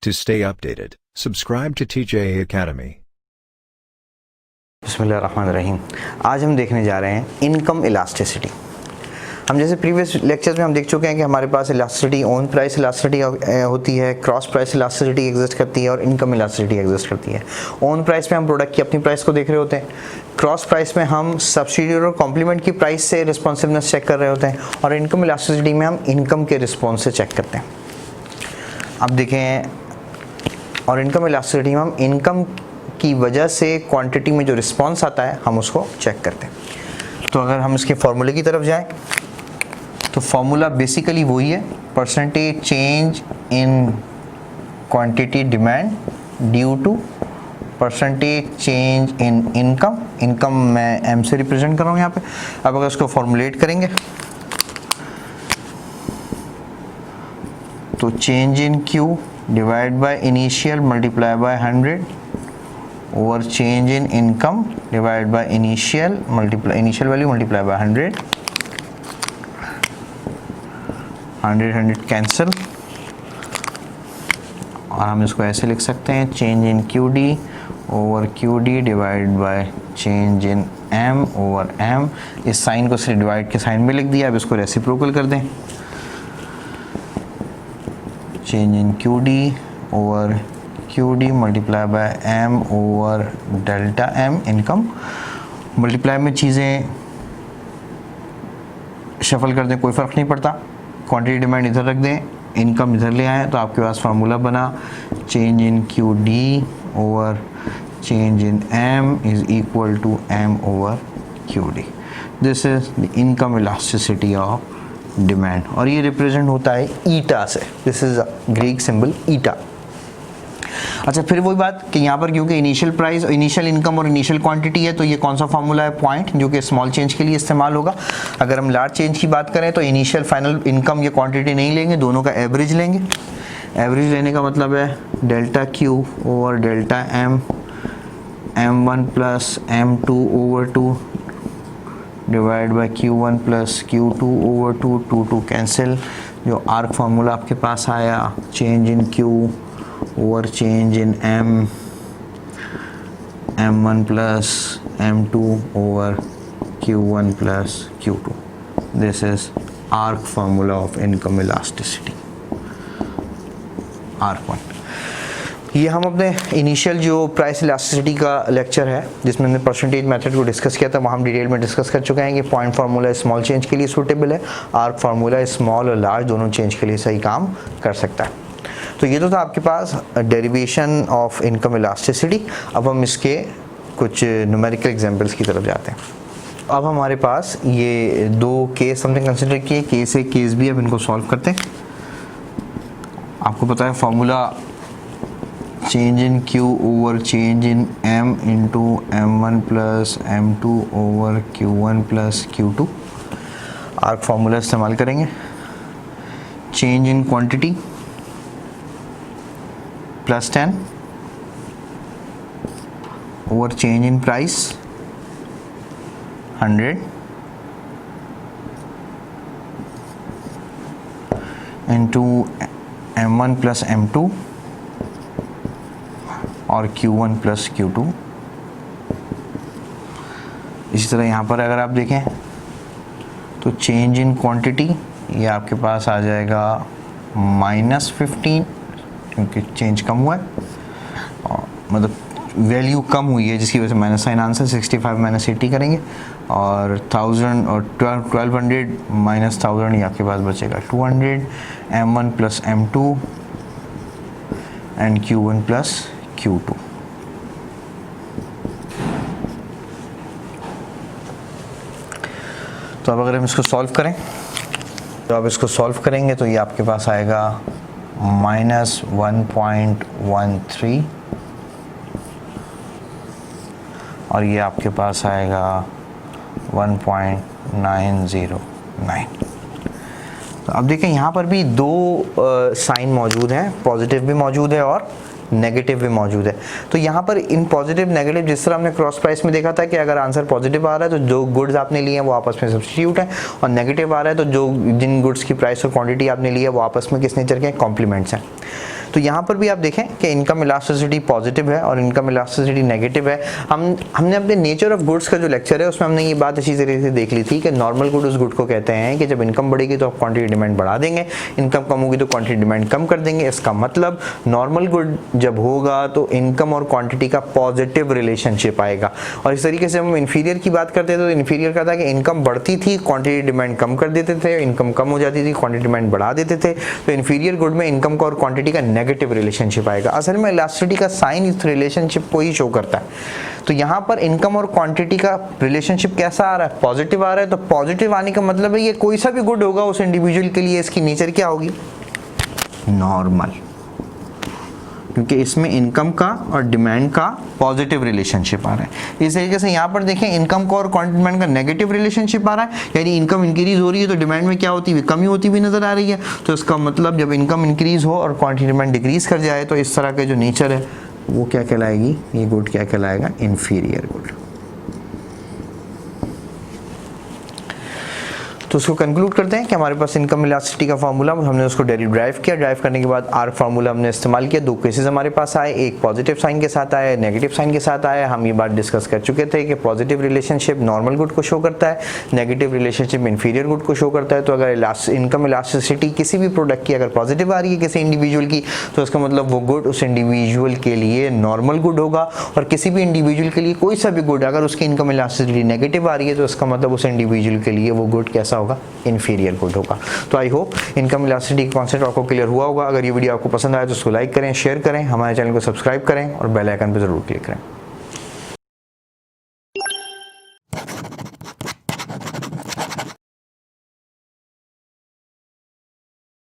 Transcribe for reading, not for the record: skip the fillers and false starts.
To stay updated, subscribe to TJA Academy. बिस्मिल्लाहिर्रहमानिर्रहीम। आज हम देखने जा रहे हैं इनकम इलास्टिसिटी। हम जैसे प्रीवियस लेक्चर्स में हम देख चुके हैं कि हमारे पास इलास्टिसिटी ऑन प्राइस इलास्टिसिटी होती है, क्रॉस प्राइस इलास्टिसिटी एग्जिस्ट करती है और इनकम इलास्टिसिटी एग्जिस्ट करती है। ऑन प्राइस में हम प्रोडक्ट की अपनी प्राइस को देख रहे होते हैं, क्रॉस प्राइस में हम सब्सिट्यूट और कॉम्प्लीमेंट की प्राइस से रिस्पॉन्सिवनेस चेक कर रहे होते हैं और इनकम इलास्टिसिटी में हम इनकम के रिस्पॉन्स से चेक करते हैं। अब देखें, और इनकम इलास्टिसिटी में हम इनकम की वजह से क्वांटिटी में जो रिस्पॉन्स आता है हम उसको चेक करते हैं। तो अगर हम इसके फॉर्मूले की तरफ जाएं तो फॉर्मूला बेसिकली वही है, percentage change in quantity demand due to percentage change in income. Income मैं एम से रिप्रेजेंट कर रहा हूँ यहाँ पे। अब अगर उसको फॉर्मुलेट करेंगे तो change in Q divide by initial multiply by 100 over change in income divide by initial value multiply by 100 cancel, और हम इसको ऐसे लिख सकते हैं change in Q D over Q D divide by change in M over M. इस sign को सिर्फ डिवाइड के साइन में लिख दिया, अब इसको रेसिप्रोकल कर दें। Change in Q D over Q D multiply by M over delta M income. Multiply में चीज़ें शफल कर दें, कोई फ़र्क नहीं पड़ता। क्वांटिटी डिमांड इधर रख दें, इनकम इधर ले आएँ, तो आपके पास फार्मूला बना change in Q D over change in M is equal to M over Q D. This is the income elasticity of demand, और ये रिप्रेजेंट होता है ईटा से। This is Greek symbol eta. अच्छा, फिर वही बात कि यहाँ पर क्योंकि इनिशियल प्राइस, इनिशियल इनकम और इनिशियल क्वांटिटी है, तो ये कौन सा फार्मूला है, पॉइंट, जो कि स्मॉल चेंज के लिए इस्तेमाल होगा। अगर हम लार्ज चेंज की बात करें तो इनिशियल फाइनल इनकम या क्वांटिटी नहीं लेंगे, दोनों का एवरेज लेंगे। एवरेज लेने का मतलब है delta Q over delta M, M1 plus M2 over 2 divide by Q1 plus Q2 over 2, 2 cancel. जो आर्क फार्मूला आपके पास आया change in Q over change in M, M1 plus M2 over Q1 plus Q2। This is arc formula of income elasticity, arc 1। ये हम अपने initial जो price elasticity का lecture है जिसमें हमने परसेंटेज मेथड को डिस्कस किया था, वहाँ हम डिटेल में डिस्कस कर चुके हैं कि पॉइंट फार्मूला स्मॉल चेंज के लिए सूटेबल है, आर्क फार्मूला स्मॉल और लार्ज दोनों चेंज के लिए सही काम कर सकता है। तो ये तो था आपके पास डेरिवेशन ऑफ इनकम इलास्टिसिटी। अब हम इसके कुछ न्यूमेरिकल एग्जाम्पल्स की तरफ जाते हैं। अब हमारे पास ये दो केस हमने कंसिडर किए, केस ए केस बी। अब इनको सॉल्व करते हैं। आपको पता है formula change in Q over change in M into M1 plus M2 over Q1 plus Q2। Arc formula इस्तेमाल करेंगे। Change in quantity plus 10 over change in price 100 into M1 plus M2 और Q1 plus Q2। इसी तरह यहाँ पर अगर आप देखें तो चेंज इन क्वांटिटी ये आपके पास आ जाएगा -15, क्योंकि चेंज कम हुआ है, और मतलब वैल्यू कम हुई है जिसकी वजह से माइनस साइन आंसर 65 माइनस 80 करेंगे, और 1000 और 1200 माइनस 1000 ये आपके पास बचेगा 200 M1 plus M2 and Q1 plus Q2। तो अब अगर हम इसको सॉल्व करें तो अब इसको सॉल्व करेंगे तो ये आपके पास आएगा -1.13 और ये आपके पास आएगा 1.909। तो अब देखें यहाँ पर भी दो साइन मौजूद हैं, पॉजिटिव भी मौजूद है और नेगेटिव भी मौजूद है। तो यहाँ पर इन पॉजिटिव नेगेटिव, जिस तरह हमने क्रॉस प्राइस में देखा था कि अगर आंसर पॉजिटिव आ रहा है तो जो गुड्स आपने लिए हैं वो आपस में सब्स्टिट्यूट हैं, और नेगेटिव आ रहा है तो जो जिन गुड्स की प्राइस और क्वांटिटी आपने ली है वो आपस में किस नेचर के हैं, कॉम्प्लीमेंट्स हैं। तो तो यहाँ पर भी आप देखें कि इनकम इलास्टिसिटी पॉजिटिव है और इनकम इलास्टिसिटी नेगेटिव है। हमने अपने नेचर ऑफ गुड्स का जो लेक्चर है उसमें हमने ये बात अच्छी तरीके से देख ली थी कि नॉर्मल गुड उस गुड को कहते हैं कि जब इनकम बढ़ेगी तो आप क्वांटिटी डिमांड बढ़ा देंगे, इनकम कम होगी तो क्वांटिटी डिमांड कम कर देंगे। इसका मतलब नॉर्मल गुड जब होगा तो इनकम और क्वांटिटी का पॉजिटिव रिलेशनशिप आएगा। और इस तरीके से हम इन्फीरियर की बात करते थे तो इन्फीरियर का था कि इनकम बढ़ती थी क्वांटिटी डिमांड कम कर देते थे, इनकम कम हो जाती थी क्वांटिटी डिमांड बढ़ा देते थे। तो इन्फीरियर गुड में इनकम का और क्वांटिटी का नेगेटिव रिलेशनशिप आएगा। असल में इलास्टिसिटी का साइन इस रिलेशनशिप को ही शो करता है। तो यहाँ पर इनकम और क्वांटिटी का रिलेशनशिप कैसा आ रहा है, पॉजिटिव आ रहा है। तो पॉजिटिव आने का मतलब है ये कोई सा भी गुड होगा उस इंडिविजुअल के लिए इसकी नेचर क्या होगी, नॉर्मल, क्योंकि इसमें इनकम का और डिमांड का पॉजिटिव रिलेशनशिप आ रहा है। इस तरीके से यहाँ पर देखें इनकम का और क्वांटिटी डिमांड का नेगेटिव रिलेशनशिप आ रहा है, यानी इनकम इंक्रीज हो रही है तो डिमांड में क्या होती है, कमी होती हुई नजर आ रही है। तो इसका मतलब जब इनकम इंक्रीज हो और क्वांटिटी डिमांड डिक्रीज कर जाए तो इस तरह के जो नेचर है वो क्या कहलाएगी, ये गुड क्या कहलाएगा, इन्फीरियर गुड। तो उसको कंक्लूड करते हैं कि हमारे पास इनकम इलास्टिसिटी का फार्मूला हमने उसको ड्राइव किया। ड्राइव करने के बाद आर फार्मूला हमने इस्तेमाल किया। दो केसेस हमारे पास आए, एक पॉजिटिव साइन के साथ आया, नेगेटिव साइन के साथ आया। हम ये बात डिस्कस कर चुके थे कि पॉजिटिव रिलेशनशिप नॉर्मल गुड को शो करता है, नेगेटिव रिलेशनशिप इन्फीरियर गुड को शो करता है। तो अगर इनकम इलास्टिसिटी किसी भी प्रोडक्ट की अगर पॉजिटिव आ रही है किसी इंडिविजुअल की तो उसका मतलब वो गुड उस इंडिविजुअल के लिए नॉर्मल गुड होगा। और किसी भी इंडिविजुअल के लिए कोई सा भी गुड अगर उसकी इनकम इलास्टिसिटी नेगेटिव आ रही है तो उसका मतलब उस इंडिविजुअल के लिए वो गुड कैसा होगा, इन्फीरियर गुड होगा। तो आई होप इनकम इलास्टिसिटी का कॉन्सेप्ट आपको क्लियर हुआ होगा। अगर ये वीडियो आपको पसंद आया तो उसको लाइक करें, शेयर करें, हमारे चैनल को सब्सक्राइब करें और बेल आइकन पर जरूर क्लिक करें।